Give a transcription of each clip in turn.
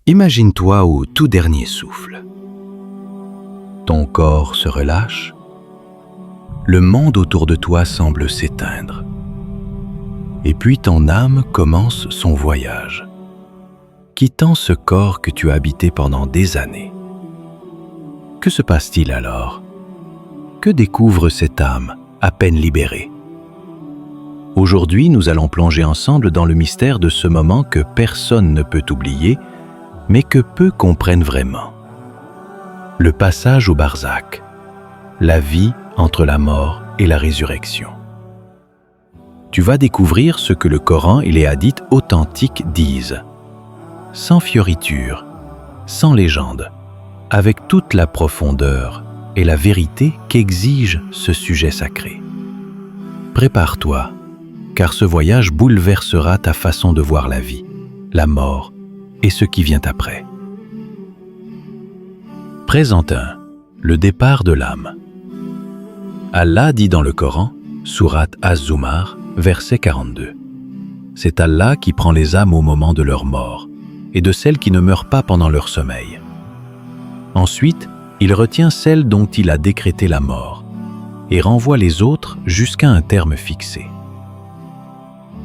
Imagine-toi au tout dernier souffle. Ton corps se relâche. Le monde autour de toi semble s'éteindre. Et puis ton âme commence son voyage, quittant ce corps que tu as habité pendant des années. Que se passe-t-il alors? Que découvre cette âme à peine libérée? Aujourd'hui, nous allons plonger ensemble dans le mystère de ce moment que personne ne peut oublier, mais que peu comprennent vraiment. Le passage au barzakh, la vie entre la mort et la résurrection. Tu vas découvrir ce que le Coran et les hadiths authentiques disent, sans fioriture, sans légende, avec toute la profondeur et la vérité qu'exige ce sujet sacré. Prépare-toi, car ce voyage bouleversera ta façon de voir la vie, la mort et ce qui vient après. Présente 1. Le départ de l'âme. Allah dit dans le Coran, sourate Az-Zumar, verset 42. C'est Allah qui prend les âmes au moment de leur mort et de celles qui ne meurent pas pendant leur sommeil. Ensuite, il retient celles dont il a décrété la mort et renvoie les autres jusqu'à un terme fixé.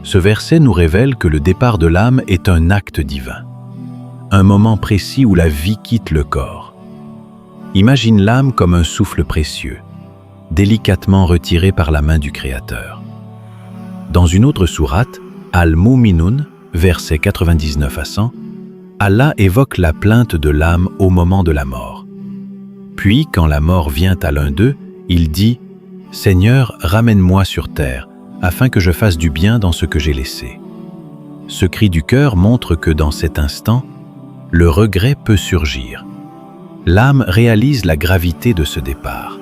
Ce verset nous révèle que le départ de l'âme est un acte divin, un moment précis où la vie quitte le corps. Imagine l'âme comme un souffle précieux, délicatement retiré par la main du Créateur. Dans une autre sourate, Al-Mu'minun, versets 99 à 100, Allah évoque la plainte de l'âme au moment de la mort. Puis, quand la mort vient à l'un d'eux, il dit « Seigneur, ramène-moi sur terre, afin que je fasse du bien dans ce que j'ai laissé. » Ce cri du cœur montre que dans cet instant, le regret peut surgir. L'âme réalise la gravité de ce départ.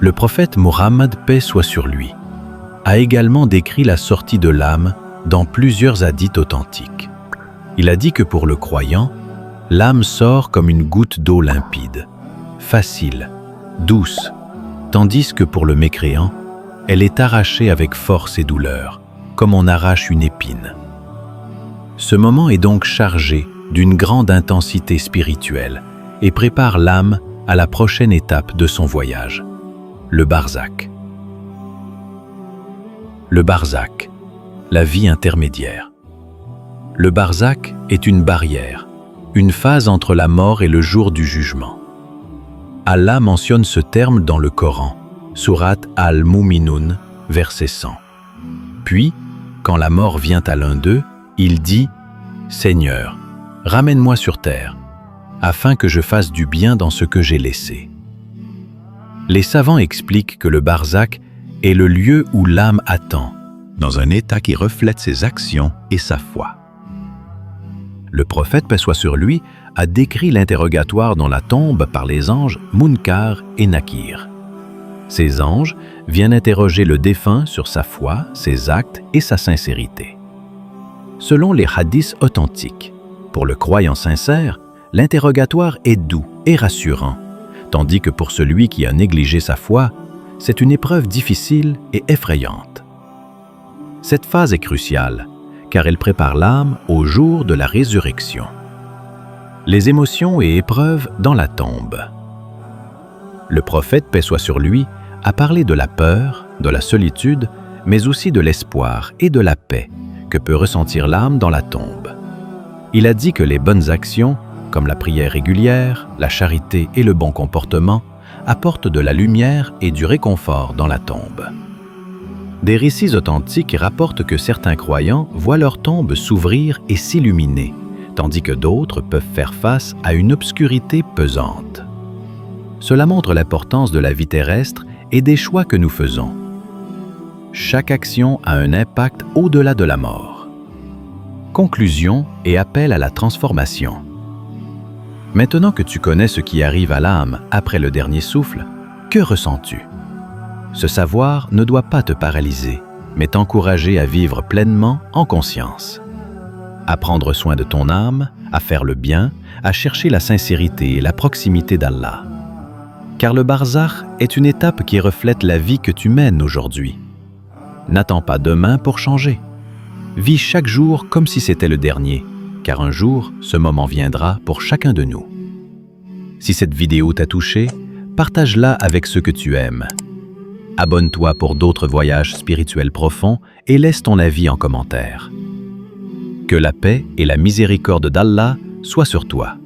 Le prophète Mohammed, paix soit sur lui, a également décrit la sortie de l'âme dans plusieurs hadiths authentiques. Il a dit que pour le croyant, l'âme sort comme une goutte d'eau limpide, facile, douce, tandis que pour le mécréant, elle est arrachée avec force et douleur, comme on arrache une épine. Ce moment est donc chargé d'une grande intensité spirituelle et prépare l'âme à la prochaine étape de son voyage, le barzakh. Le barzakh, la vie intermédiaire. Le barzakh est une barrière, une phase entre la mort et le jour du jugement. Allah mentionne ce terme dans le Coran, sourate Al-Mu'minun, verset 100. Puis, quand la mort vient à l'un d'eux, il dit « Seigneur, ramène-moi sur terre, afin que je fasse du bien dans ce que j'ai laissé. » Les savants expliquent que le barzakh est le lieu où l'âme attend, dans un état qui reflète ses actions et sa foi. Le prophète, paix soit sur lui, a décrit l'interrogatoire dans la tombe par les anges Munkar et Nakir. Ces anges viennent interroger le défunt sur sa foi, ses actes et sa sincérité. Selon les hadiths authentiques, pour le croyant sincère, l'interrogatoire est doux et rassurant, tandis que pour celui qui a négligé sa foi, c'est une épreuve difficile et effrayante. Cette phase est cruciale, car elle prépare l'âme au jour de la résurrection. Les émotions et épreuves dans la tombe. Le prophète, paix soit sur lui, a parlé de la peur, de la solitude, mais aussi de l'espoir et de la paix que peut ressentir l'âme dans la tombe. Il a dit que les bonnes actions, comme la prière régulière, la charité et le bon comportement, apportent de la lumière et du réconfort dans la tombe. Des récits authentiques rapportent que certains croyants voient leur tombe s'ouvrir et s'illuminer, tandis que d'autres peuvent faire face à une obscurité pesante. Cela montre l'importance de la vie terrestre et des choix que nous faisons. Chaque action a un impact au-delà de la mort. Conclusion et appel à la transformation. Maintenant que tu connais ce qui arrive à l'âme après le dernier souffle, que ressens-tu? Ce savoir ne doit pas te paralyser, mais t'encourager à vivre pleinement en conscience. À prendre soin de ton âme, à faire le bien, à chercher la sincérité et la proximité d'Allah. Car le barzakh est une étape qui reflète la vie que tu mènes aujourd'hui. N'attends pas demain pour changer. Vis chaque jour comme si c'était le dernier, car un jour, ce moment viendra pour chacun de nous. Si cette vidéo t'a touché, partage-la avec ceux que tu aimes. Abonne-toi pour d'autres voyages spirituels profonds et laisse ton avis en commentaire. Que la paix et la miséricorde d'Allah soient sur toi.